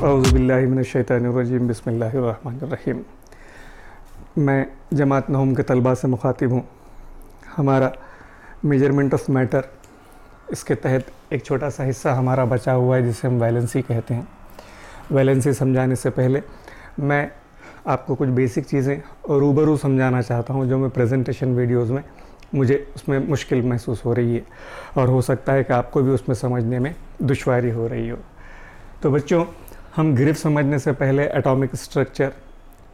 औज़ुबिल्लाहि मिनश्शैतानिर्रजीम बिस्मिल्लाहिर्रहमानिर्रहीम। मैं जमात नहूम के तलबा से मुखातिब हूँ। हमारा मेजरमेंट ऑफ मैटर, इसके तहत एक छोटा सा हिस्सा हमारा बचा हुआ है जिसे हम वैलेंसी कहते हैं। वैलेंसी समझाने से पहले मैं आपको कुछ बेसिक चीज़ें रूबरू समझाना चाहता हूँ जो मैं प्रेजेंटेशन वीडियोज़ में मुझे उसमें मुश्किल महसूस हो रही है और हो सकता है कि आपको भी उसमें समझने में दुश्वारी हो रही हो। तो बच्चों, हम ग्रिफ समझने से पहले एटॉमिक स्ट्रक्चर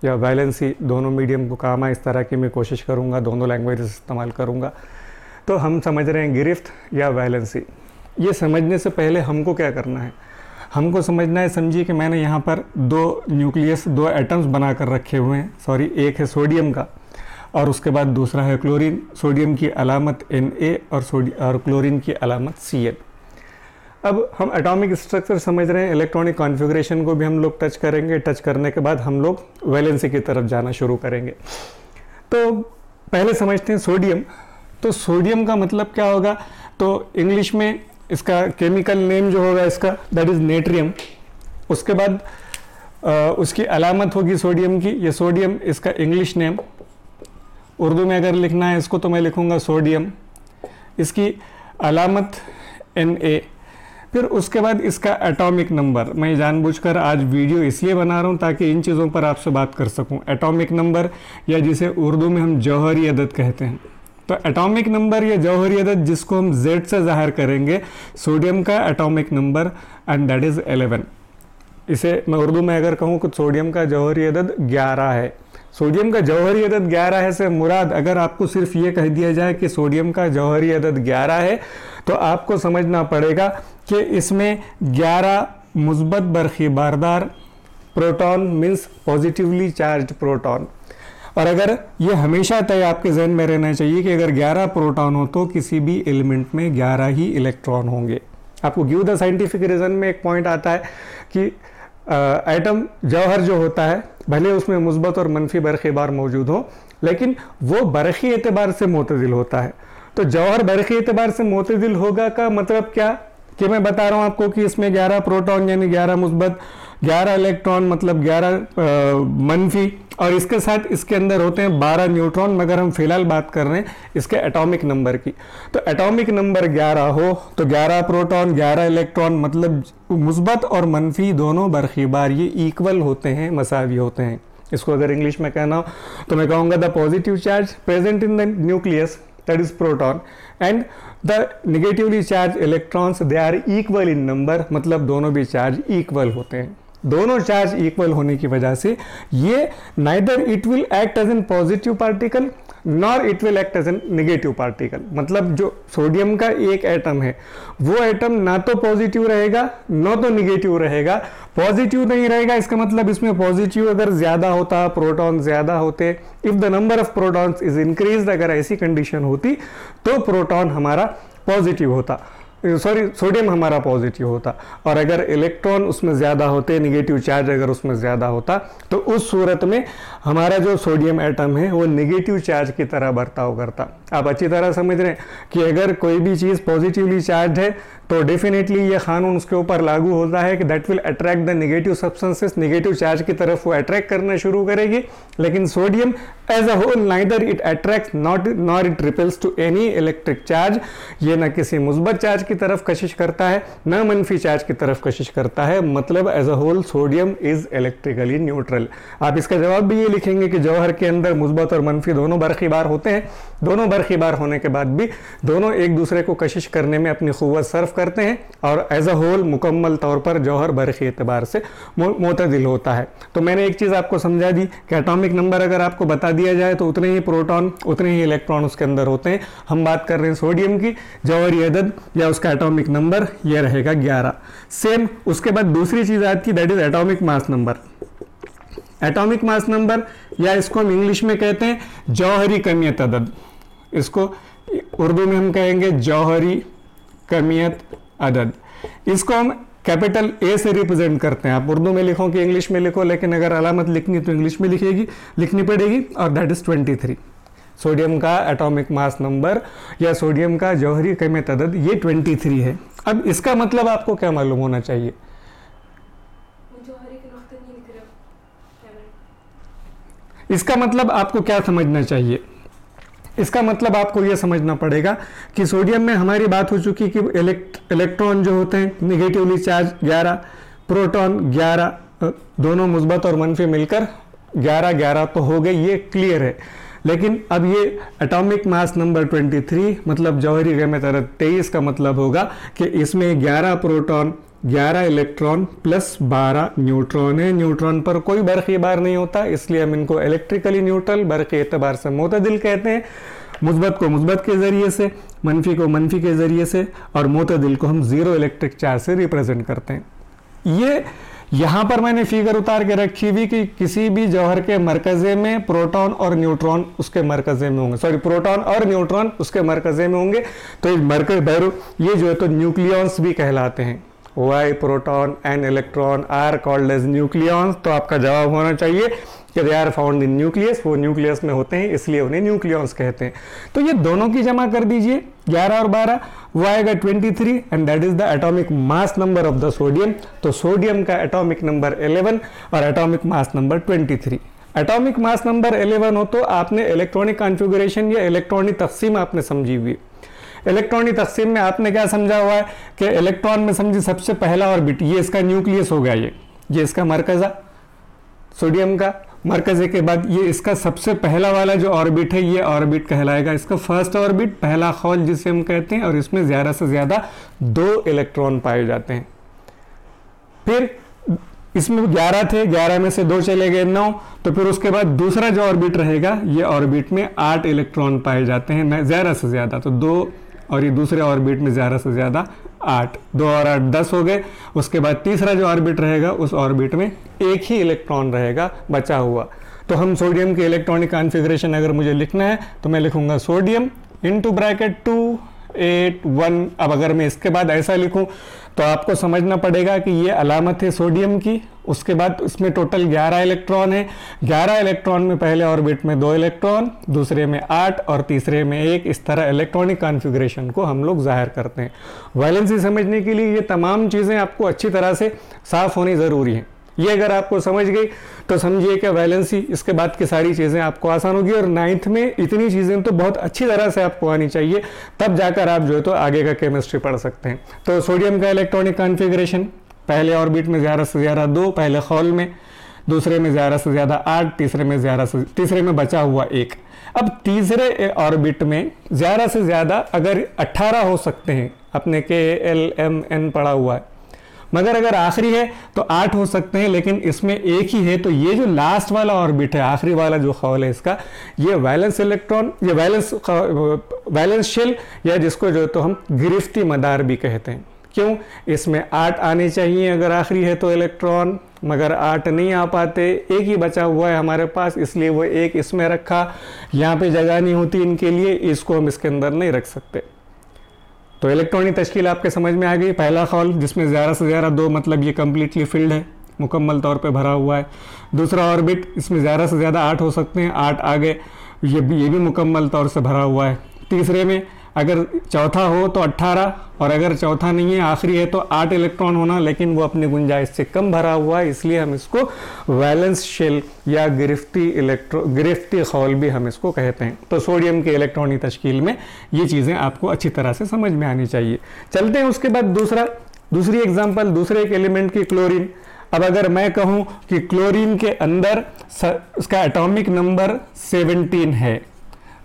या वैलेंसी दोनों मीडियम को काम आए इस तरह की मैं कोशिश करूँगा, दोनों लैंग्वेजेस इस्तेमाल करूँगा। तो हम समझ रहे हैं गिरफ्त या वैलेंसी। ये समझने से पहले हमको क्या करना है, हमको समझना है, समझिए कि मैंने यहाँ पर दो न्यूक्लियस, दो एटम्स बना कर रखे हुए हैं। सॉरी, एक है सोडियम का और उसके बाद दूसरा है क्लोरीन। सोडियम की अलामत Na और क्लोरीन की अलामत Cl। अब हम एटॉमिक स्ट्रक्चर समझ रहे हैं, इलेक्ट्रॉनिक कॉन्फ़िगरेशन को भी हम लोग टच करेंगे। टच करने के बाद हम लोग वैलेंसी की तरफ जाना शुरू करेंगे। तो पहले समझते हैं सोडियम। तो सोडियम का मतलब क्या होगा, तो इंग्लिश में इसका केमिकल नेम जो होगा इसका, दैट इज़ नेट्रियम। उसके बाद उसकी अलामत होगी सोडियम की, ये सोडियम इसका इंग्लिश नेम। उर्दू में अगर लिखना है इसको तो मैं लिखूँगा सोडियम, इसकी अलामत Na। फिर उसके बाद इसका एटॉमिक नंबर। मैं जानबूझकर आज वीडियो इसलिए बना रहा हूँ ताकि इन चीज़ों पर आपसे बात कर सकूँ। एटॉमिक नंबर या जिसे उर्दू में हम जौहरी अदद कहते हैं। तो एटॉमिक नंबर या जौहरी अदद जिसको हम Z से ज़ाहिर करेंगे, सोडियम का atomic number and that is 11। इसे मैं उर्दू में अगर कहूँ कि सोडियम का जौहरी अदद 11 है। सोडियम का जौहरी अदद 11 है से मुराद, अगर आपको सिर्फ ये कह दिया जाए कि सोडियम का जौहरी अदद 11 है तो आपको समझना पड़ेगा कि इसमें 11 मुस्बत बरखी बारदार proton means positively charge proton. और अगर ये हमेशा तय आपके जहन में रहना चाहिए कि अगर 11 प्रोटॉन हो तो किसी भी एलिमेंट में 11 ही इलेक्ट्रॉन होंगे। आपको गिव द साइंटिफिक रीज़न में एक पॉइंट आता है कि एटम जौहर जो होता है, भले उसमें मुस्बत और मनफी बरखी बार मौजूद हो, लेकिन वो बरखी एतबार से मोतदिल होता है। तो जौहर बरखी एतबार से मोतदिल होगा का मतलब क्या कि मैं बता रहा हूँ आपको कि इसमें 11 प्रोटॉन यानी 11 मुस्बत, 11 इलेक्ट्रॉन मतलब 11 मनफी, और इसके साथ इसके अंदर होते हैं 12 न्यूट्रॉन। मगर हम फिलहाल बात कर रहे हैं इसके एटॉमिक नंबर की। तो एटॉमिक नंबर 11 हो तो 11 प्रोटॉन 11 इलेक्ट्रॉन मतलब मुस्बत और मनफी दोनों बरखी बार ये इक्वल होते हैं, मसावी होते हैं। इसको अगर इंग्लिश में कहना हो तो मैं कहूँगा the positive charge present in the nucleus that is proton and the negatively charged electrons they are equal in number, मतलब दोनों भी चार्ज इक्वल होते हैं। दोनों चार्ज इक्वल होने की वजह से ये neither it will act as an positive particle nor it will act as an negative particle। मतलब जो सोडियम का एक एटम है वो एटम ना तो पॉजिटिव रहेगा ना तो निगेटिव रहेगा। पॉजिटिव नहीं रहेगा इसका मतलब इसमें पॉजिटिव अगर ज़्यादा होता, प्रोटॉन ज़्यादा होते, if the number of protons is increased, अगर ऐसी कंडीशन होती तो प्रोटॉन हमारा पॉजिटिव होता, सॉरी सोडियम हमारा पॉजिटिव होता। और अगर इलेक्ट्रॉन उसमें ज़्यादा होते, निगेटिव चार्ज अगर उसमें ज़्यादा होता, तो उस सूरत में हमारा जो सोडियम एटम है वो निगेटिव चार्ज की तरह बर्ताव करता। आप अच्छी तरह समझ रहे हैं कि अगर कोई भी चीज़ पॉजिटिवली चार्ज है तो डेफिनेटली ये कानून उसके ऊपर लागू होता है कि that will attract the negative substances, negative charge की तरफ वो अट्रैक्ट करना शुरू करेगी। लेकिन sodium as a whole neither it attracts nor it repels to any electric charge. ये ना किसी मुस्बत चार्ज की तरफ कशिश करता है ना मनफी चार्ज की तरफ कशिश करता है। मतलब as a whole sodium is electrically neutral. आप इसका जवाब भी ये लिखेंगे कि जौहर के अंदर मुस्बत और मनफी दोनों बरखी बार होते हैं। दोनों बरखी बार होने के बाद भी दोनों एक दूसरे को कशिश करने में अपनी क़ुव्वत सर्फ करते हैं और एज अ होल मुकम्मल तौर पर जौहर बरखी एतबार से मोतदिल होता है। तो मैंने एक चीज़ आपको समझा दी कि एटॉमिक नंबर अगर आपको बता दिया जाए तो उतने ही प्रोटॉन उतने ही इलेक्ट्रॉन उसके अंदर होते हैं। हम बात कर रहे हैं सोडियम की, जौहरी अदद या उसका एटॉमिक नंबर ये रहेगा 11। सेम उसके बाद दूसरी चीज़ आती है that is atomic mass number. Atomic mass number या इसको हम इंग्लिश में कहते हैं जौहरी कमियत अदद। इसको उर्दू में हम कहेंगे जौहरी कमियत अदद। इसको हम कैपिटल ए से रिप्रेजेंट करते हैं। आप उर्दू में लिखो कि इंग्लिश में लिखो, लेकिन अगर अलामत लिखनी तो इंग्लिश में लिखनी पड़ेगी और दैट इज 23। सोडियम का एटॉमिक मास नंबर या सोडियम का जौहरी कमियत अदद ये 23 है। अब इसका मतलब आपको क्या मालूम होना चाहिए? इसका मतलब आपको क्या समझना चाहिए? इसका मतलब आपको यह समझना पड़ेगा कि सोडियम में हमारी बात हो चुकी कि इलेक्ट्रॉन जो होते हैं निगेटिवली चार्ज 11, प्रोटॉन 11, दोनों मुस्बत और मनफी मिलकर 11 तो हो गए, ये क्लियर है। लेकिन अब ये एटॉमिक मास नंबर 23 मतलब जौहरी गहमियत अदद 23 का मतलब होगा कि इसमें 11 प्रोटॉन 11 इलेक्ट्रॉन प्लस 12 न्यूट्रॉन है। न्यूट्रॉन पर कोई बरक़ी बार नहीं होता, इसलिए हम इनको इलेक्ट्रिकली न्यूट्रल बरक़ी एतबार से मोतदिल कहते हैं। मुस्बत को मुस्बत के ज़रिए से, मनफी को मनफी के ज़रिए से, और मोतदिल को हम ज़ीरो इलेक्ट्रिक चार्ज से रिप्रेजेंट करते हैं। ये यहाँ पर मैंने फिगर उतार के रखी हुई कि किसी भी जौहर के मरकज़े में प्रोटॉन और न्यूट्रॉन उसके मरकज़े में होंगे, सॉरी प्रोटॉन और न्यूट्रॉन उसके मरकज़े में होंगे। तो ये जो है तो न्यूक्लियॉन्स भी कहलाते हैं। Why proton and electron are called as nucleons. तो आपका जवाब होना चाहिए कि they are found in nucleus, वो न्यूक्लियस में होते हैं इसलिए उन्हें न्यूक्लियॉन्स कहते हैं। तो ये दोनों की जमा कर दीजिए 11 और 12, वो आएगा 23 and that is the atomic mass number of the sodium. तो सोडियम का एटॉमिक नंबर 11 और atomic mass number 23। Atomic mass number 11 हो तो आपने इलेक्ट्रॉनिक कॉन्फ़िगरेशन या इलेक्ट्रॉनिक तक़सीम आपने समझी हुई। इलेक्ट्रॉनिक तक़सीम में आपने क्या समझा हुआ है कि इलेक्ट्रॉन में समझिए सबसे पहला ऑर्बिट, ये इसका न्यूक्लियस हो गया, ये इसका मरकज़ा सोडियम का मरकज़े के बाद ये इसका सबसे पहला वाला जो ऑर्बिट है ये ऑर्बिट कहलाएगा इसका फर्स्ट ऑर्बिट, पहला खौल जिसे हम कहते हैं, और इसमें ज़्यादा से ज़्यादा 2 इलेक्ट्रॉन पाए जाते हैं। फिर इसमें 11 थे, 11 में से 2 चले गए 9, तो फिर उसके बाद दूसरा जो ऑर्बिट रहेगा ये ऑर्बिट में 8 इलेक्ट्रॉन पाए जाते हैं ज़्यादा से ज़्यादा। तो 2 और ये दूसरे ऑर्बिट में ज़्यादा से ज़्यादा 8, 2 और 8 10 हो गए। उसके बाद तीसरा जो ऑर्बिट रहेगा उस ऑर्बिट में एक ही इलेक्ट्रॉन रहेगा बचा हुआ। तो हम सोडियम के इलेक्ट्रॉनिक कॉन्फ़िगरेशन अगर मुझे लिखना है तो मैं लिखूंगा सोडियम इनटू ब्रैकेट 2 8 1। अब अगर मैं इसके बाद ऐसा लिखूं तो आपको समझना पड़ेगा कि ये अलामत है सोडियम की। उसके बाद इसमें टोटल 11 इलेक्ट्रॉन है। 11 इलेक्ट्रॉन में पहले ऑर्बिट में 2 इलेक्ट्रॉन, दूसरे में 8 और तीसरे में 1। इस तरह इलेक्ट्रॉनिक कॉन्फ़िगरेशन को हम लोग ज़ाहिर करते हैं। वैलेंसी समझने के लिए ये तमाम चीज़ें आपको अच्छी तरह से साफ़ होनी ज़रूरी हैं। ये अगर आपको समझ गई तो समझिए कि वैलेंसी, इसके बाद की सारी चीज़ें आपको आसान होगी। और 9th में इतनी चीज़ें तो बहुत अच्छी तरह से आपको आनी चाहिए, तब जाकर आप जो है तो आगे का केमिस्ट्री पढ़ सकते हैं। तो सोडियम का इलेक्ट्रॉनिक कॉन्फ़िगरेशन, पहले ऑर्बिट में ज़्यादा से ज़्यादा 2, पहले खौल में, दूसरे में ज़्यादा से ज़्यादा 8, तीसरे में बचा हुआ 1। अब तीसरे ऑर्बिट में ज़्यादा से ज़्यादा अगर 18 हो सकते हैं, अपने KLMN पढ़ा हुआ है, मगर अगर आखिरी है तो 8 हो सकते हैं, लेकिन इसमें एक ही है। तो ये जो लास्ट वाला ऑर्बिट है, आखिरी वाला जो खौल है इसका, ये वैलेंस इलेक्ट्रॉन, ये वैलेंस शेल, या जिसको जो तो हम गिरफ्ती मदार भी कहते हैं। क्यों? इसमें 8 आने चाहिए अगर आखिरी है तो इलेक्ट्रॉन, मगर 8 नहीं आ पाते, एक ही बचा हुआ है हमारे पास, इसलिए वो एक इसमें रखा। यहाँ पे जगह नहीं होती इनके लिए, इसको हम इसके अंदर नहीं रख सकते। तो इलेक्ट्रॉनिक तश्कील आपके समझ में आ गई। पहला खौल जिसमें ज़्यादा से ज़्यादा 2, मतलब ये कम्प्लीटली फिल्ड है, मुकम्मल तौर पे भरा हुआ है। दूसरा ऑर्बिट, इसमें ज़्यादा से ज़्यादा 8 हो सकते हैं, 8 आ गए, ये भी मुकम्मल तौर से भरा हुआ है। तीसरे में अगर चौथा हो तो 18, और अगर चौथा नहीं है आखिरी है तो 8 इलेक्ट्रॉन होना, लेकिन वो अपनी गुंजाइश से कम भरा हुआ है, इसलिए हम इसको वैलेंस शेल या गिरफ्ती खौल भी हम इसको कहते हैं। तो सोडियम के इलेक्ट्रॉनिक तश्कील में ये चीज़ें आपको अच्छी तरह से समझ में आनी चाहिए। चलते हैं उसके बाद दूसरी एग्जाम्पल, दूसरे एक एलिमेंट की क्लोरीन। अब अगर मैं कहूँ कि क्लोरीन के अंदर उसका एटॉमिक नंबर 17 है,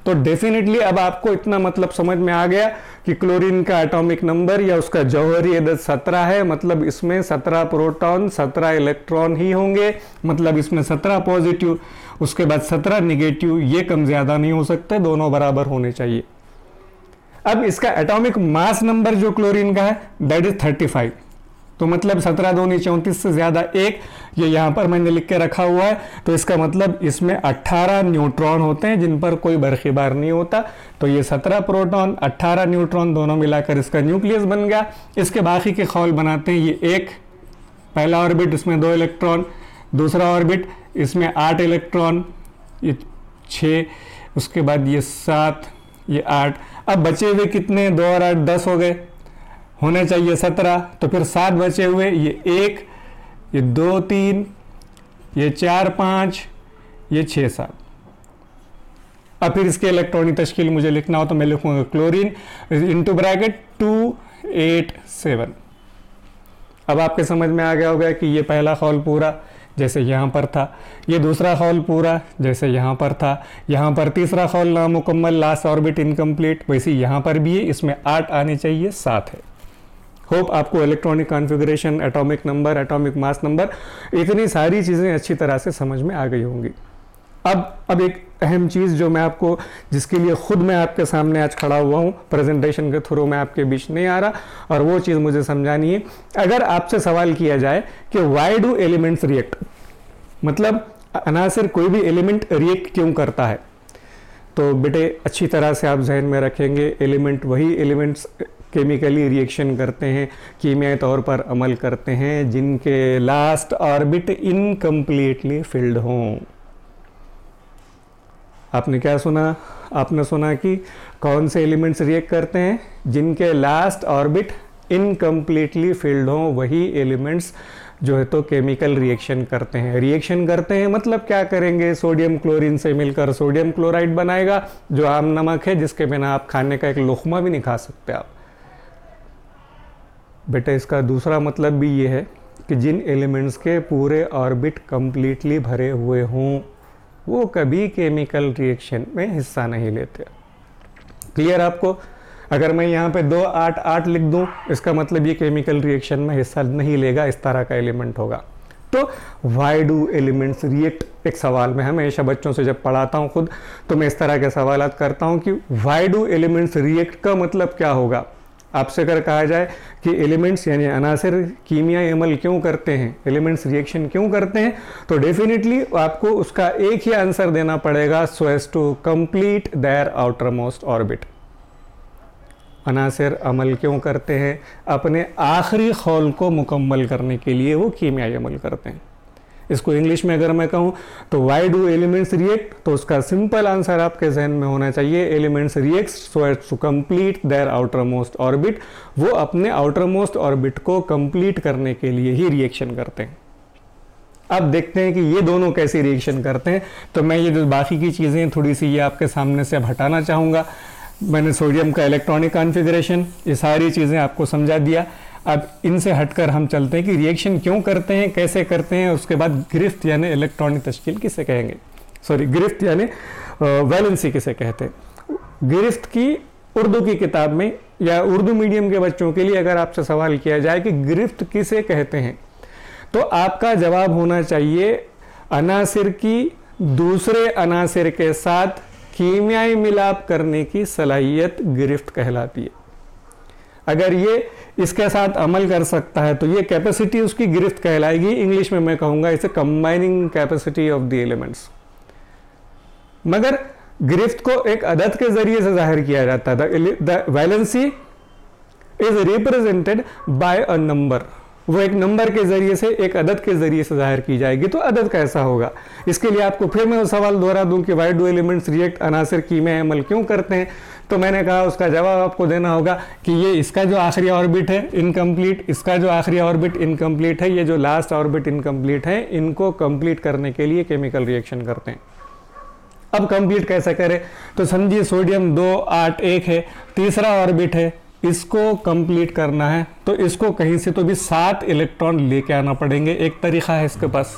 तो डेफिनेटली अब आपको इतना मतलब समझ में आ गया कि क्लोरीन का एटॉमिक नंबर या उसका जौहरी अदद 17 है, मतलब इसमें 17 प्रोटॉन 17 इलेक्ट्रॉन ही होंगे, मतलब इसमें 17 पॉजिटिव, उसके बाद 17 निगेटिव, ये कम ज़्यादा नहीं हो सकते, दोनों बराबर होने चाहिए। अब इसका एटॉमिक मास नंबर जो क्लोरीन का है दैट इज 35, तो मतलब 17 दूनी 34 से ज़्यादा 1, ये यहाँ पर मैंने लिख के रखा हुआ है। तो इसका मतलब इसमें 18 न्यूट्रॉन होते हैं जिन पर कोई बरखीबार नहीं होता। तो ये 17 प्रोटॉन 18 न्यूट्रॉन दोनों मिलाकर इसका न्यूक्लियस बन गया। इसके बाकी के खौल बनाते हैं। ये 1 पहला ऑर्बिट, इसमें 2 इलेक्ट्रॉन, दूसरा ऑर्बिट इसमें 8 इलेक्ट्रॉन, ये 6, उसके बाद ये 7, ये 8। अब बचे हुए कितने, 2 और 8 10 हो गए, होने चाहिए 17, तो फिर 7 बचे हुए, ये 1, ये 2 3, ये 4 5, ये 6 7। अब फिर इसके इलेक्ट्रॉनिक तश्कील मुझे लिखना हो तो मैं लिखूंगा क्लोरीन इनटू ब्रैकेट 287। अब आपके समझ में आ गया होगा कि ये पहला खौल पूरा जैसे यहाँ पर था, ये दूसरा खौल पूरा जैसे यहाँ पर था, यहाँ पर तीसरा खौल नामुकम्मल लास्ट ऑर्बिट इनकम्प्लीट, वैसे यहाँ पर भी है, इसमें 8 आने चाहिए, 7 है। होप आपको electronic configuration, atomic number, atomic mass number, इतनी सारी चीज़ें अच्छी तरह से समझ में आ गई होंगी। अब एक अहम चीज़ जो मैं आपको, जिसके लिए खुद मैं आपके सामने आज खड़ा हुआ हूँ, प्रेजेंटेशन के थ्रू मैं आपके बीच नहीं आ रहा, और वो चीज़ मुझे समझानी है। अगर आपसे सवाल किया जाए कि वाई डू एलिमेंट्स रिएक्ट, मतलब अनासिर कोई भी एलिमेंट रिएक्ट क्यों करता है, तो बेटे अच्छी तरह से आप जहन में रखेंगे, एलिमेंट वही एलिमेंट्स केमिकली रिएक्शन करते हैं, कीमियाई तौर पर अमल करते हैं, जिनके लास्ट ऑर्बिट इनकम्प्लीटली फिल्ड हों। आपने क्या सुना? आपने सुना कि कौन से एलिमेंट्स रिएक्ट करते हैं? जिनके लास्ट ऑर्बिट इनकम्प्लीटली फिल्ड हों, वही एलिमेंट्स जो है तो केमिकल रिएक्शन करते हैं। रिएक्शन करते हैं मतलब क्या करेंगे? सोडियम क्लोरीन से मिलकर सोडियम क्लोराइड बनाएगा, जो आम नमक है, जिसके बिना आप खाने का एक लुक़मा भी नहीं खा सकते आप। बेटा इसका दूसरा मतलब भी ये है कि जिन एलिमेंट्स के पूरे ऑर्बिट कंप्लीटली भरे हुए हों, वो कभी केमिकल रिएक्शन में हिस्सा नहीं लेते। क्लियर आपको? अगर मैं यहाँ पे 288 लिख दूँ, इसका मतलब ये केमिकल रिएक्शन में हिस्सा नहीं लेगा, इस तरह का एलिमेंट होगा। तो वाई डू एलिमेंट्स रिएक्ट, एक सवाल मैं हमेशा बच्चों से जब पढ़ाता हूँ खुद, तो मैं इस तरह के सवाल करता हूँ कि वाई डू एलिमेंट्स रिएक्ट का मतलब क्या होगा। आपसे अगर कहा जाए कि एलिमेंट्स यानी अनासिर कीमियाई अमल क्यों करते हैं, एलिमेंट्स रिएक्शन क्यों करते हैं, तो डेफिनेटली आपको उसका एक ही आंसर देना पड़ेगा, so as to complete their outermost orbit. अनासिर अमल क्यों करते हैं? अपने आखिरी खौल को मुकम्मल करने के लिए वो कीमियाई अमल करते हैं। इसको इंग्लिश में अगर मैं कहूँ तो वाई डू एलिमेंट्स रिएक्ट, तो उसका सिंपल आंसर आपके जहन में होना चाहिए, elements react so as to complete their outermost orbit. वो अपने आउटर मोस्ट ऑर्बिट को कंप्लीट करने के लिए ही रिएक्शन करते हैं। अब देखते हैं कि ये दोनों कैसे रिएक्शन करते हैं। तो मैं ये जो बाकी की चीज़ें थोड़ी सी ये आपके सामने से हटाना चाहूँगा। मैंने सोडियम का इलेक्ट्रॉनिक कॉन्फ़िगरेशन, ये सारी चीज़ें आपको समझा दिया। अब इनसे हटकर हम चलते हैं कि रिएक्शन क्यों करते हैं, कैसे करते हैं, उसके बाद गिरफ्त यानी इलेक्ट्रॉनिक तश्कील किसे कहेंगे, सॉरी गिरफ्त यानी वैलेंसी किसे कहते हैं। गिरफ्त की उर्दू की किताब में या उर्दू मीडियम के बच्चों के लिए अगर आपसे सवाल किया जाए कि गिरफ्त किसे कहते हैं, तो आपका जवाब होना चाहिए अनासिर की दूसरे अनासिर के साथ कीमियाई मिलाप करने की सलाहियत गिरफ्त कहलाती है। अगर ये इसके साथ अमल कर सकता है तो ये कैपेसिटी उसकी गिरफ्त कहलाएगी। इंग्लिश में मैं कहूँगा इसे combining capacity of the elements. मगर गिरफ्त को एक अदद के जरिए से जाहिर किया जाता है। The valency is represented by a number. वो एक नंबर के जरिए से, एक अदद के जरिए से जाहिर की जाएगी। तो अदद कैसा होगा? इसके लिए आपको फिर मैं वो सवाल दोहरा दूं कि वाई डू एलिमेंट्स रिएक्ट, अनासिर कीमियाई अमल क्यों करते हैं, तो मैंने कहा उसका जवाब आपको देना होगा कि ये इसका जो आखिरी ऑर्बिट है इनकम्प्लीट, इसका जो आखिरी ऑर्बिट इनकम्प्लीट है, ये जो लास्ट ऑर्बिट इनकम्प्लीट है, इनको कंप्लीट करने के लिए केमिकल रिएक्शन करते हैं। अब कंप्लीट कैसे करें? तो समझिए सोडियम 281 है, तीसरा ऑर्बिट है, इसको कंप्लीट करना है तो इसको कहीं से तो भी 7 इलेक्ट्रॉन लेके आना पड़ेंगे। एक तरीका है इसके पास,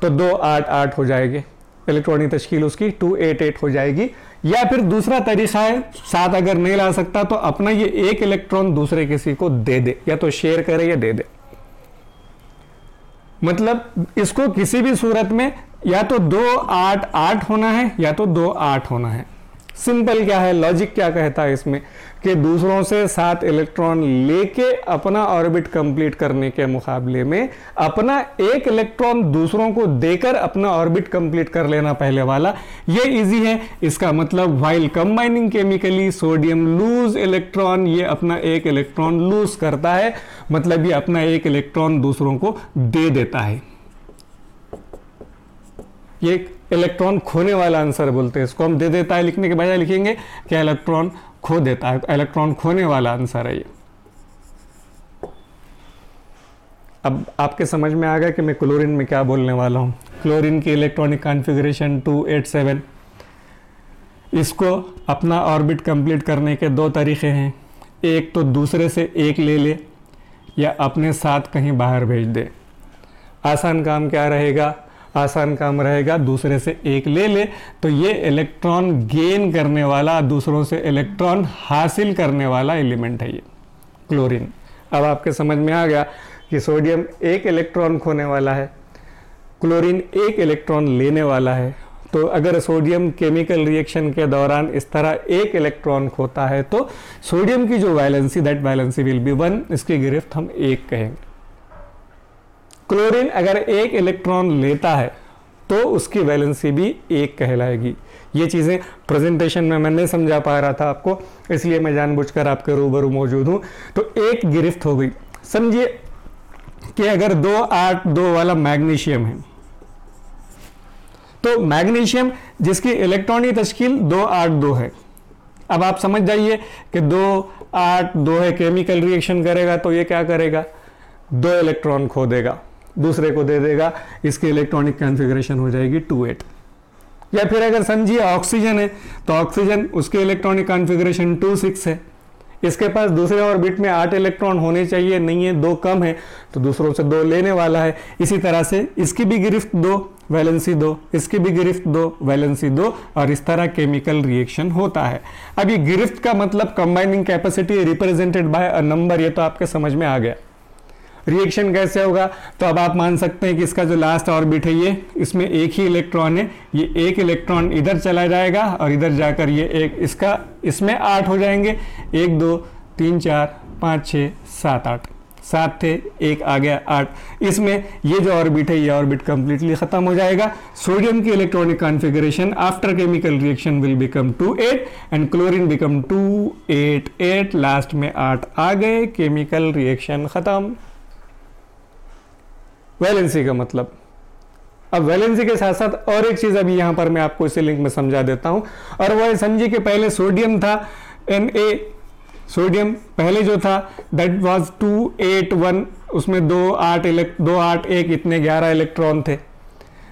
तो 288 हो जाएगी, इलेक्ट्रॉनिक तश्कील उसकी 288 हो जाएगी। या फिर दूसरा तरीका है, 7 अगर नहीं ला सकता तो अपना ये एक इलेक्ट्रॉन दूसरे किसी को दे दे, या तो शेयर करे या दे दे। मतलब इसको किसी भी सूरत में या तो 288 होना है या तो 28 होना है। सिंपल क्या है, लॉजिक क्या कहता है इसमें कि दूसरों से 7 इलेक्ट्रॉन लेके अपना ऑर्बिट कंप्लीट करने के मुकाबले में अपना एक इलेक्ट्रॉन दूसरों को देकर अपना ऑर्बिट कंप्लीट कर लेना पहले वाला, ये इजी है। इसका मतलब while combining chemically sodium loose electron, ये अपना एक इलेक्ट्रॉन लूज करता है, मतलब ये अपना एक इलेक्ट्रॉन दूसरों को दे देता है। ये इलेक्ट्रॉन खोने वाला आंसर बोलते हैं इसको। हम दे देता है लिखने के बजाय लिखेंगे कि इलेक्ट्रॉन खो देता है, इलेक्ट्रॉन खोने वाला आंसर है ये। अब आपके समझ में आ गया कि मैं क्लोरीन में क्या बोलने वाला हूँ। क्लोरीन की इलेक्ट्रॉनिक कॉन्फ़िगरेशन 287, इसको अपना ऑर्बिट कंप्लीट करने के दो तरीके हैं, एक तो दूसरे से एक ले ले या अपने साथ कहीं बाहर भेज दे। आसान काम क्या रहेगा? आसान काम रहेगा दूसरे से एक ले ले, तो ये इलेक्ट्रॉन गेन करने वाला, दूसरों से इलेक्ट्रॉन हासिल करने वाला एलिमेंट है ये क्लोरीन। अब आपके समझ में आ गया कि सोडियम एक इलेक्ट्रॉन खोने वाला है, क्लोरीन एक इलेक्ट्रॉन लेने वाला है। तो अगर सोडियम केमिकल रिएक्शन के दौरान इस तरह एक इलेक्ट्रॉन खोता है तो सोडियम की जो valency, that valency will be 1, इसकी गिरफ्त हम एक कहेंगे। क्लोरीन अगर एक इलेक्ट्रॉन लेता है तो उसकी वैलेंसी भी एक कहलाएगी। ये चीज़ें प्रेजेंटेशन में मैं नहीं समझा पा रहा था आपको, इसलिए मैं जानबूझकर आपके रूबरू मौजूद हूँ। तो एक गिरफ्त हो गई। समझिए कि अगर 282 वाला मैग्नीशियम है, तो मैग्नीशियम जिसकी इलेक्ट्रॉनिक तश्कील 282 है। अब आप समझ जाइए कि 282 है, केमिकल रिएक्शन करेगा तो ये क्या करेगा? 2 इलेक्ट्रॉन खो देगा, दूसरे को दे देगा, इसकी इलेक्ट्रॉनिक कॉन्फ़िगरेशन हो जाएगी 28। या फिर अगर समझिए ऑक्सीजन है, तो ऑक्सीजन उसके इलेक्ट्रॉनिक कॉन्फ़िगरेशन 26 है, इसके पास दूसरे ऑर्बिट में 8 इलेक्ट्रॉन होने चाहिए, नहीं है, 2 कम है, तो दूसरों से 2 लेने वाला है। इसी तरह से इसकी भी गिरफ्त 2, वैलेंसी 2, इसकी भी गिरफ्त 2, वैलेंसी 2, और इस तरह केमिकल रिएक्शन होता है। अब ये गिरफ्त का मतलब combining capacity represented by a number, ये तो आपके समझ में आ गया। रिएक्शन कैसे होगा? तो अब आप मान सकते हैं कि इसका जो लास्ट ऑर्बिट है ये, इसमें एक ही इलेक्ट्रॉन है, ये एक इलेक्ट्रॉन इधर चला जाएगा और इधर जाकर ये एक, इसका इसमें 8 हो जाएंगे, 1 2 3 4 5 6 7 8, 7 थे, एक आ गया 8। इसमें ये जो ऑर्बिट है ये ऑर्बिट कंप्लीटली खत्म हो जाएगा। सोडियम की electronic configuration after chemical reaction will become 28 and chlorine become 288, last में 8 आ गए, केमिकल रिएक्शन खत्म। वैलेंसी का मतलब, अब वैलेंसी के साथ साथ और एक चीज अभी यहां पर मैं आपको इसी लिंक में समझा देता हूं, और वो है समझिए कि पहले सोडियम था Na, सोडियम पहले जो था दैट वाज 281, उसमें 281 इतने 11 इलेक्ट्रॉन थे।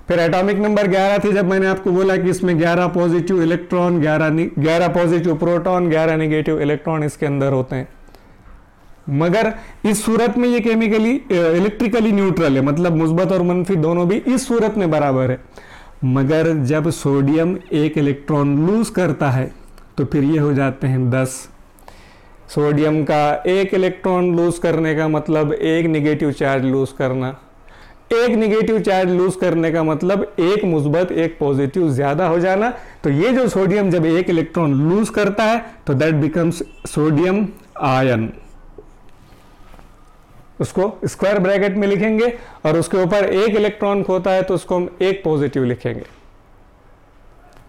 फिर एटॉमिक नंबर 11 थे, जब मैंने आपको बोला कि इसमें 11 positive electron, 11 positive proton, 11 negative electron इसके अंदर होते हैं। मगर इस सूरत में ये केमिकली इलेक्ट्रिकली न्यूट्रल है, मतलब मुस्बत और मनफी दोनों भी इस सूरत में बराबर है। मगर जब सोडियम एक इलेक्ट्रॉन लूज करता है तो फिर ये हो जाते हैं 10। सोडियम का एक इलेक्ट्रॉन लूज करने का मतलब एक निगेटिव चार्ज लूज करना, एक निगेटिव चार्ज लूज करने का मतलब एक मुस्बत एक पॉजिटिव ज्यादा हो जाना। तो ये जो सोडियम जब एक इलेक्ट्रॉन लूज करता है तो दैट बिकम्स सोडियम आयन। उसको स्क्वायर ब्रैकेट में लिखेंगे और उसके ऊपर एक इलेक्ट्रॉन खोता है तो उसको हम एक पॉजिटिव लिखेंगे।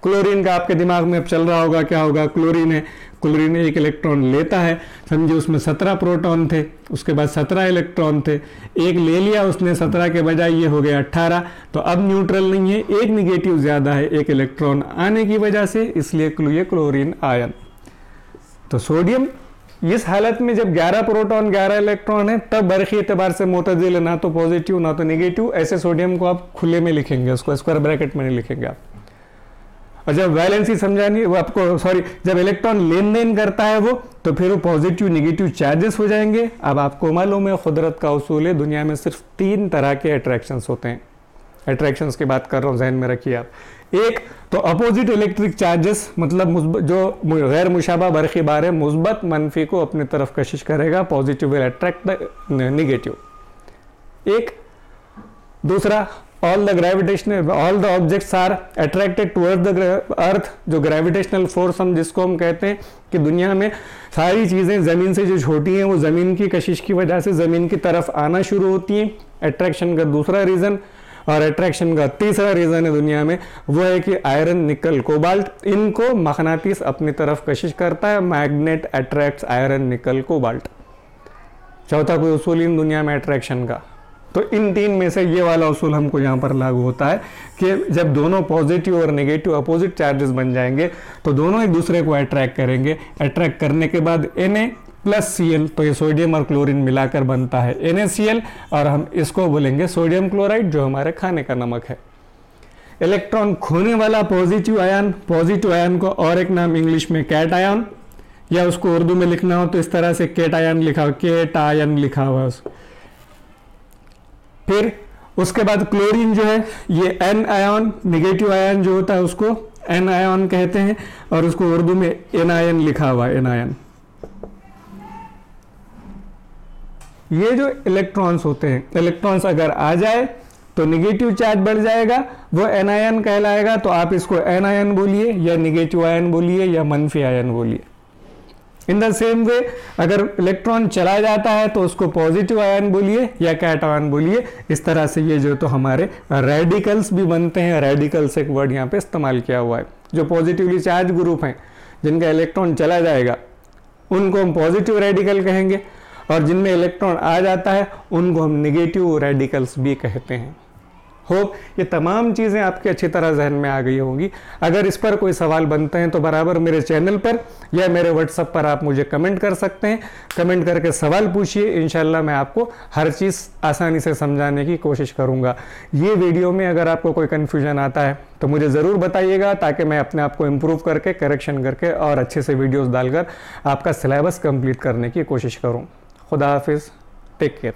क्लोरीन का आपके दिमाग में अब चल रहा होगा क्या होगा? क्लोरीन है, क्लोरीन एक इलेक्ट्रॉन लेता है, समझिए उसमें 17 प्रोटॉन थे, उसके बाद 17 इलेक्ट्रॉन थे, एक ले लिया उसने 17 के बजाय, ये हो गया 18। तो अब न्यूट्रल नहीं है, एक निगेटिव ज्यादा है एक इलेक्ट्रॉन आने की वजह से, इसलिए ये क्लोरीन आयन। तो सोडियम इस हालत में जब 11 प्रोटॉन 11 इलेक्ट्रॉन है तब बरखी एतबार से मोतजिल है, ना तो पॉजिटिव ना तो नेगेटिव। ऐसे सोडियम को आप खुले में लिखेंगे, उसको स्क्वायर ब्रैकेट में नहीं लिखेंगे आप। और जब वैलेंसी समझानी वो आपको, सॉरी, जब इलेक्ट्रॉन लेन देन करता है वो, तो फिर वो पॉजिटिव नेगेटिव चार्जेस हो जाएंगे। अब आपको मालूम है कुदरत का उसूल है, दुनिया में सिर्फ 3 तरह के अट्रैक्शंस होते हैं। अट्रैक्शंस की बात कर रहा हूँ, जहन में रखिए आप। एक तो अपोजिट इलेक्ट्रिक चार्जेस, मतलब जो गैर मुशाबा बरखी बार है, मुस्बत मनफी को अपनी तरफ कशिश करेगा, positive will attract the negative. एक दूसरा, all the objects are attracted towards the earth, जो ग्रेविटेशनल फोर्स हम जिसको हम कहते हैं कि दुनिया में सारी चीज़ें ज़मीन से जो छोटी हैं वो ज़मीन की कशिश की वजह से ज़मीन की तरफ आना शुरू होती हैं। अट्रैक्शन का दूसरा रीज़न, और अट्रैक्शन का तीसरा रीज़न है दुनिया में, वो है कि आयरन, निकल, कोबाल्ट, इनको मगनातीस अपनी तरफ कशिश करता है। मैग्नेट अट्रैक्ट्स आयरन, निकल, कोबाल्ट। चौथा कोई उसूल इन दुनिया में अट्रैक्शन का, तो इन 3 में से ये वाला उसूल हमको यहाँ पर लागू होता है कि जब दोनों पॉजिटिव और नेगेटिव अपोजिट चार्जेस बन जाएंगे तो दोनों एक दूसरे को अट्रैक्ट करेंगे। अट्रैक्ट करने के बाद Na+Cl, तो ये सोडियम और क्लोरीन मिलाकर बनता है NaCl, और हम इसको बोलेंगे सोडियम क्लोराइड, जो हमारे खाने का नमक है। इलेक्ट्रॉन खोने वाला पॉजिटिव आयन को और एक नाम इंग्लिश में कैट आयन, या उसको उर्दू में लिखना हो तो इस तरह से केट आयन लिखा हुआ है। फिर उसके बाद क्लोरीन जो है ये एन आयन, नेगेटिव आयन जो होता है उसको एन आयन कहते हैं, और उसको उर्दू में एन आयन लिखा हुआ है, एन आयन। ये जो इलेक्ट्रॉन्स होते हैं, इलेक्ट्रॉन्स अगर आ जाए तो नेगेटिव चार्ज बढ़ जाएगा, वो एन आयन कहलाएगा। तो आप इसको एन आयन बोलिए या नेगेटिव आयन बोलिए या मनफी आयन बोलिए। इन द सेम वे अगर इलेक्ट्रॉन चला जाता है तो उसको पॉजिटिव आयन बोलिए या कैटायन बोलिए। इस तरह से ये जो तो हमारे रेडिकल्स भी बनते हैं। रेडिकल्स एक वर्ड यहाँ पे इस्तेमाल किया हुआ है। जो पॉजिटिवली चार्ज ग्रुप हैं जिनका इलेक्ट्रॉन चला जाएगा उनको हम पॉजिटिव रेडिकल कहेंगे, और जिनमें इलेक्ट्रॉन आ जाता है उनको हम नेगेटिव रेडिकल्स भी कहते हैं। होप ये तमाम चीज़ें आपकी अच्छी तरह जहन में आ गई होंगी। अगर इस पर कोई सवाल बनते हैं तो बराबर मेरे चैनल पर या मेरे व्हाट्सएप पर आप मुझे कमेंट कर सकते हैं। कमेंट करके सवाल पूछिए, इंशाल्लाह मैं आपको हर चीज़ आसानी से समझाने की कोशिश करूँगा। ये वीडियो में अगर आपको कोई कन्फ्यूजन आता है तो मुझे ज़रूर बताइएगा, ताकि मैं अपने आप को इम्प्रूव करके, करेक्शन करके और अच्छे से वीडियोज़ डालकर आपका सिलेबस कंप्लीट करने की कोशिश करूँ। खुदा हाफिज़, टेक केयर।